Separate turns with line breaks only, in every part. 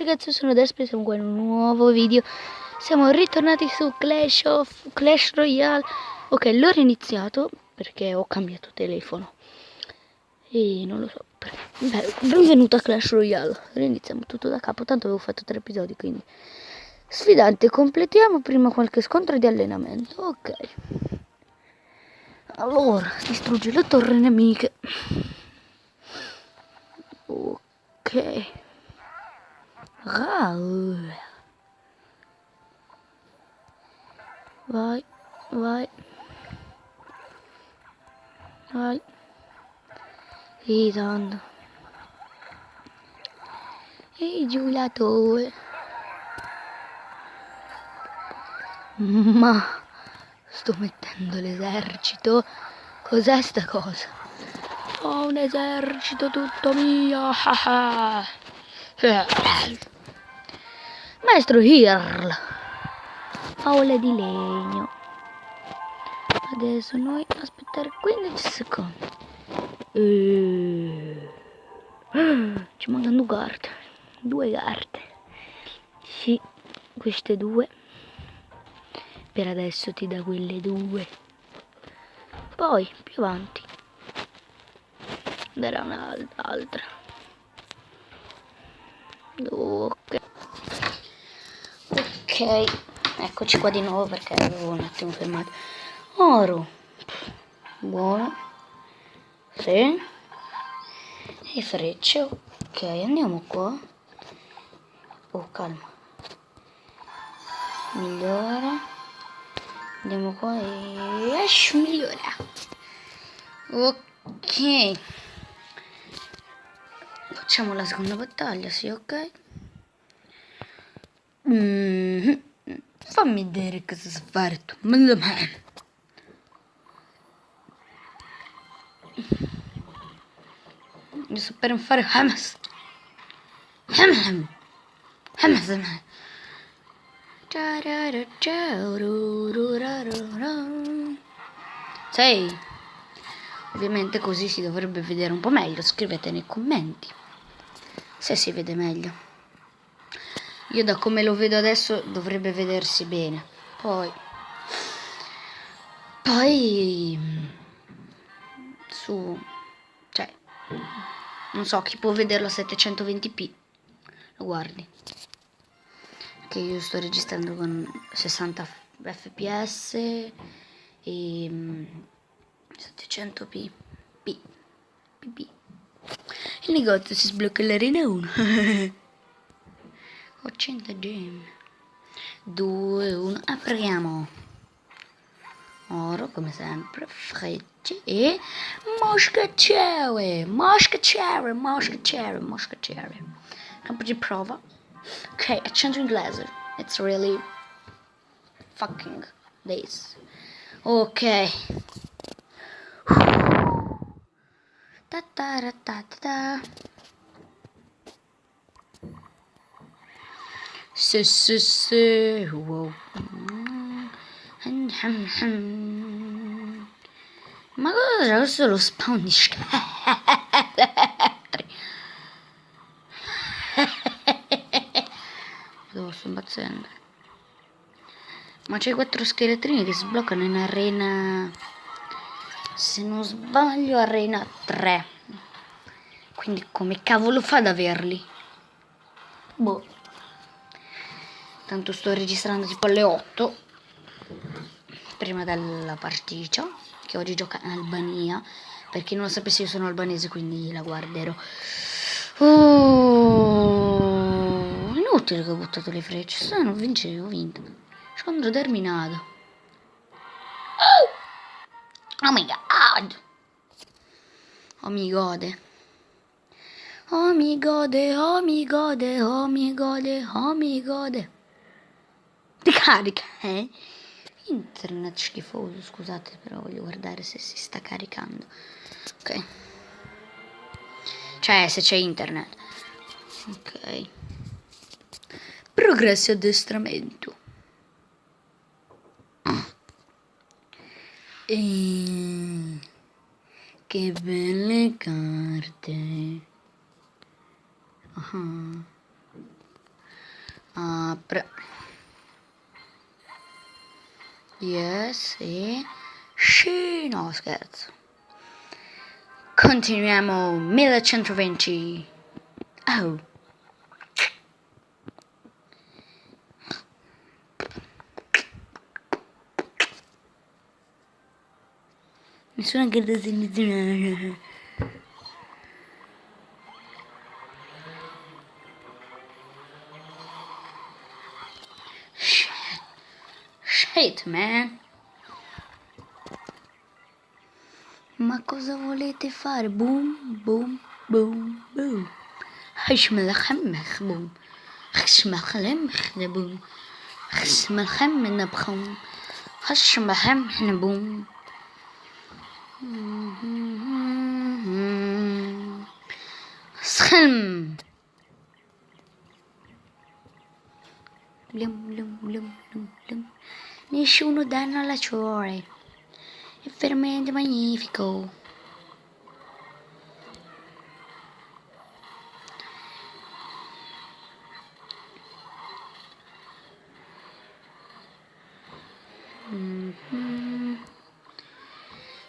Ragazzi, io sono Despi, siamo qua in un nuovo video. Siamo ritornati su Clash Royale. Ok, l'ho iniziato perché ho cambiato telefono e non lo so perché. Beh, benvenuto a Clash Royale. Riniziamo tutto da capo, tanto avevo fatto 3 episodi, quindi sfidante, completiamo prima qualche scontro di allenamento. Ok, allora distrugge le torri nemiche. Ok. Raul. Vai, vai, vai. E tanto. E giù la torre. Ma sto mettendo l'esercito. Cos'è sta cosa? Ho un esercito tutto mio. Maestro Hirl. Aule di legno. Adesso noi aspettare 15 secondi. Ci mancano carte. 2 carte. Sì, queste 2. Per adesso ti dà quelle 2. Poi più avanti darà un'altra. Ok. Eccoci qua di nuovo perché avevo un attimo fermato. Oro. Buono. Sì. E frecce. Ok, andiamo qua. Oh, calma. Migliora. Andiamo qua e migliora. Ok. Facciamo la seconda battaglia, sì, ok. Fammi vedere cosa sa fare tu. Io so per fare Hamas. Sei. Ovviamente così si dovrebbe vedere un po' meglio. Scrivete nei commenti se si vede meglio. Io da come lo vedo adesso dovrebbe vedersi bene. Poi cioè, non so, chi può vederlo a 720p lo guardi. Che io sto registrando con 60 fps e 700p. Il negozio si sblocca all'arena 1. 800 gemme. 2, 1, apriamo. Oro come sempre, frecce e moschettiere. Campo di prova. Ok, accendo inglese. It's really fucking this. Ok. Ta. Sì. Wow. Ma cosa c'è? Questo è lo spawn di scheletri. Dove sto impazzendo? Ma c'è 4 scheletrini che si bloccano in arena, se non sbaglio, arena 3. Quindi come cavolo fa ad averli? Boh. Tanto sto registrando tipo alle 8. Prima della partita. Che oggi gioca in Albania. Per chi non lo sapesse, io sono albanese, quindi la guarderò. Oh, inutile che ho buttato le frecce. Se non vincevo, ho vinto. Scontro terminato. Oh my god. Oh mi gode. Oh mi gode. Ti carica, eh? Internet schifoso, scusate, però voglio guardare se si sta caricando. Ok. Cioè, se c'è internet. Ok. Progressi addestramento. Che belle carte. apre. Yes, sì. Sì, no, scherzo. Continuiamo. 1120. Oh. Nessuna grande soluzione. Shit, man. Ma cosa volete fare? Boom, boom, boom, boom. Boom. Boom. Boom. Schem. Blum, blum, blum, blum, blum. Nessuno danno alla ciore. È veramente magnifico.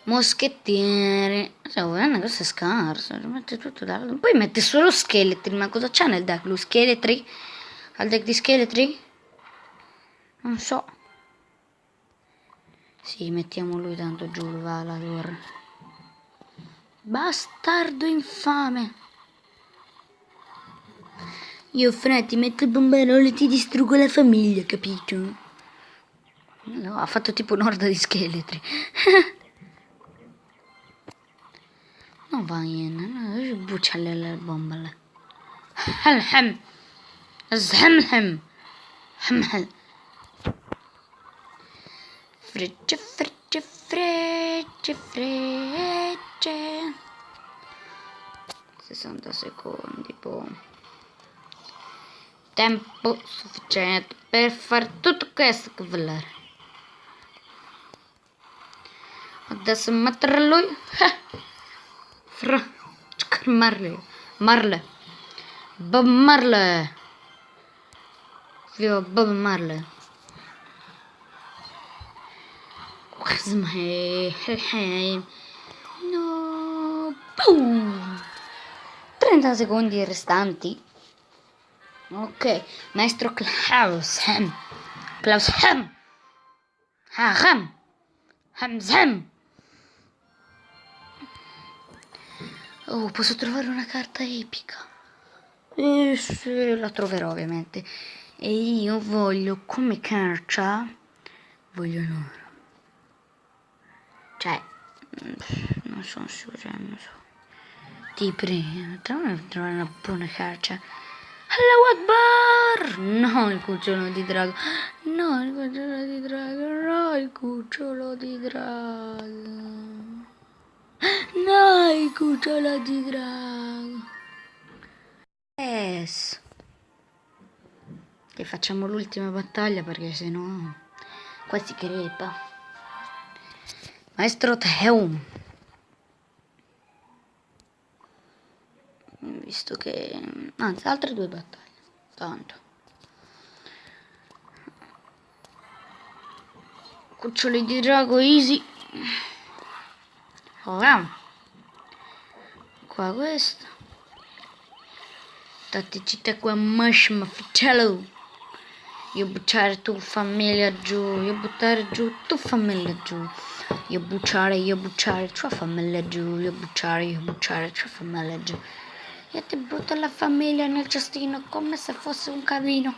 Moschettiere. Cioè, è una cosa scarsa. Mette tutto poi mette solo scheletri. Ma cosa c'ha nel deck? Lo scheletri? Al deck di scheletri? Non so. Sì, mettiamo lui tanto giù, va la torre. Bastardo infame. Io fra ti metto il bombarolo e ti distruggo la famiglia, capito? No, ha fatto tipo un'orda di scheletri. Non va niente, no, bucciale le bombole. Hem. Zhem. Hem. Frecce. 60 secondi, boh. Tempo sufficiente per fare tutto questo che volere. Adesso mettere lui. Marley. Bob Marley. Viva Bob Marley. No. Boom. 30 secondi restanti. Ok, maestro Klaus Hem. Oh, posso trovare una carta epica. Sì, la troverò ovviamente. E io voglio come carta. Voglio l'oro. Cioè, non sono sicura, non so. Ti prego, trovare una buona carta. Allahu Akbar! No, il cucciolo di drago. No, il cucciolo di drago. No, il cucciolo di drago. No, il cucciolo di drago. Yes. E facciamo l'ultima battaglia perché sennò qua si crepa. Maestro Teum. Visto che... anzi, altre 2 battaglie. Tanto. Cuccioli di drago easy. Oh, qua questo. Tatticita qua mushma fratello. Io buttare tu famiglia giù. Io buttare giù tu famiglia giù. Io bucciare tua famiglia giù. Io bucciare tua famiglia giù. Io ti butto la famiglia nel cestino come se fosse un cavino.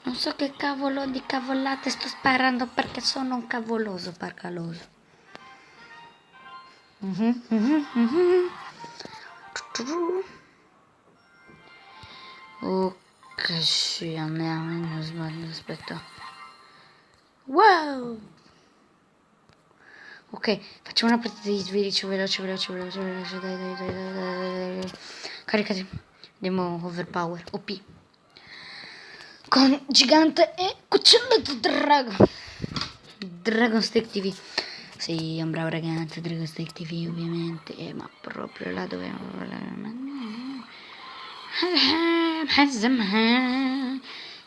Non so che cavolo di cavolate sto sparando perché sono un cavoloso parcaloso. Ok, sì, andiamo, aspetta. Wow! Ok, facciamo una partita di Switch veloce, dai. Caricati. Andiamo overpower, OP. Con gigante e cucciolo di drago. Dragon Stick TV. Sì, è un bravo ragazzo, Dragon Stick TV ovviamente. Ma proprio là dove...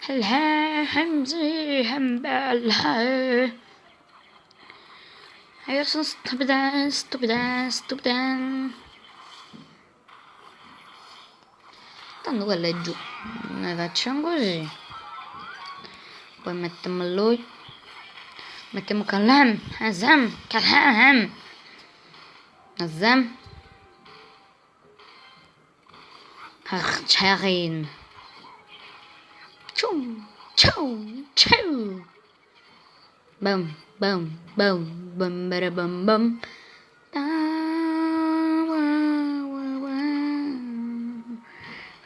Hamzi, hambella. Io sono stupida. Tanto quello è giù. Noi facciamo così. Poi mettiamo lui. Mettiamo Kalam. Azam. Kalam. Azam. Charin. Chum. Chum. Chum. Bum. Bum. Bum. Bum. Bum. Bum. Bum.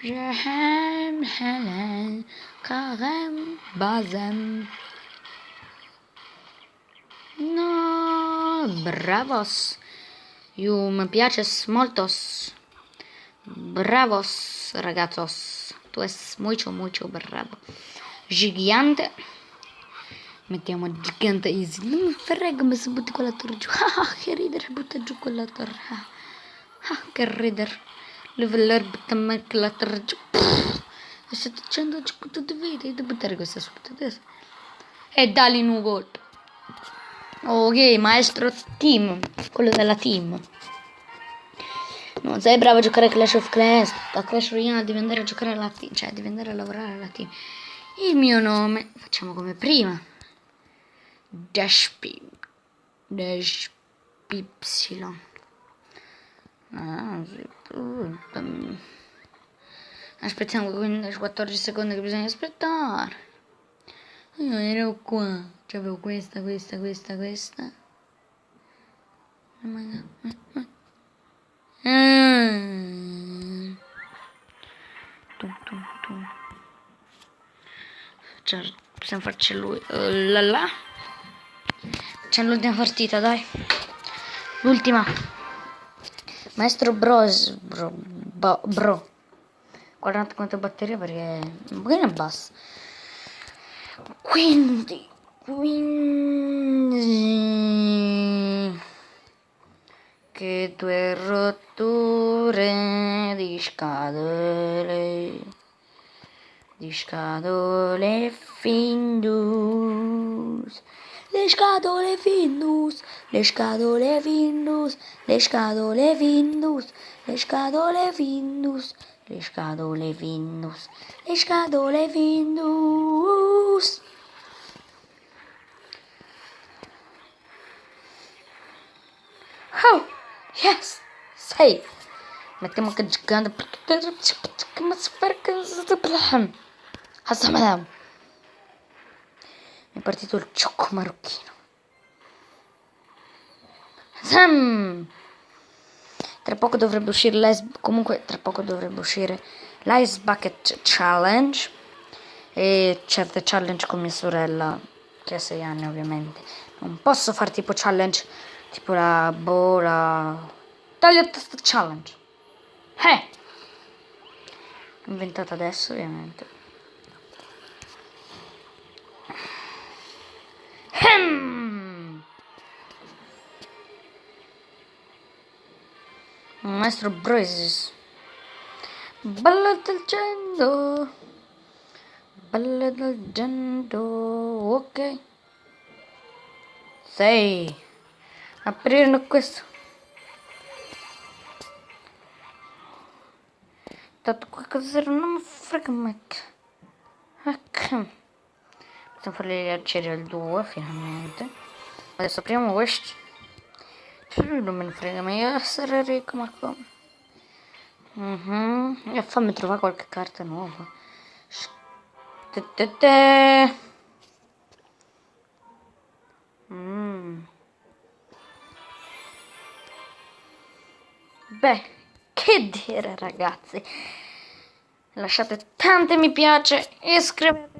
Jahem Helen Karem Bazem. No, bravos. You mi piaces moltos. Bravos, ragazos. Tu es mucho bravo. Gigante. Mettiamo gigante easy. Non mi frega, mi si butti quella torre giù. Che ridere, butta giù quella torre. Che ridere. Leveler butta me quella torre giù. E sto dicendo tu devi buttare questa subito adesso. E dali un colpo. Ok, maestro team. Quello della team. Non sei bravo a giocare a Clash of Clans. A Clash Royale devi andare a giocare alla team. Cioè devi andare a lavorare alla team. Il mio nome. Facciamo come prima. Dashpy. Aspettiamo 15-14 secondi che bisogna aspettare. Io ero qua. C'avevo questa. Possiamo farci lui. C'è l'ultima partita, dai. L'ultima. Maestro bro. Guardate quanto batteria perché un pochino è bassa. Quindi che due rotture di scatole Findus. Le scatole Findus. Oh, yes, sei. Mettiamo che gigante perché ma si fa che Hassamadam. È partito il ciocco marocchino. Tra poco dovrebbe uscire l'Ice Bucket Challenge. E certe challenge con mia sorella, che ha 6 anni ovviamente. Non posso fare tipo challenge, tipo la taglia testa challenge. Inventata adesso ovviamente. Maestro Brazes. Balle del gendo. Ok. 6. Aprire questo. Tanto qualcosa non mi frega mec. Possiamo farli riacere al 2 finalmente. Adesso apriamo questo. Non me ne frega, ma io essere ricco, ma come? E fammi trovare qualche carta nuova. Beh, che dire ragazzi. Lasciate tanti mi piace e iscrivetevi.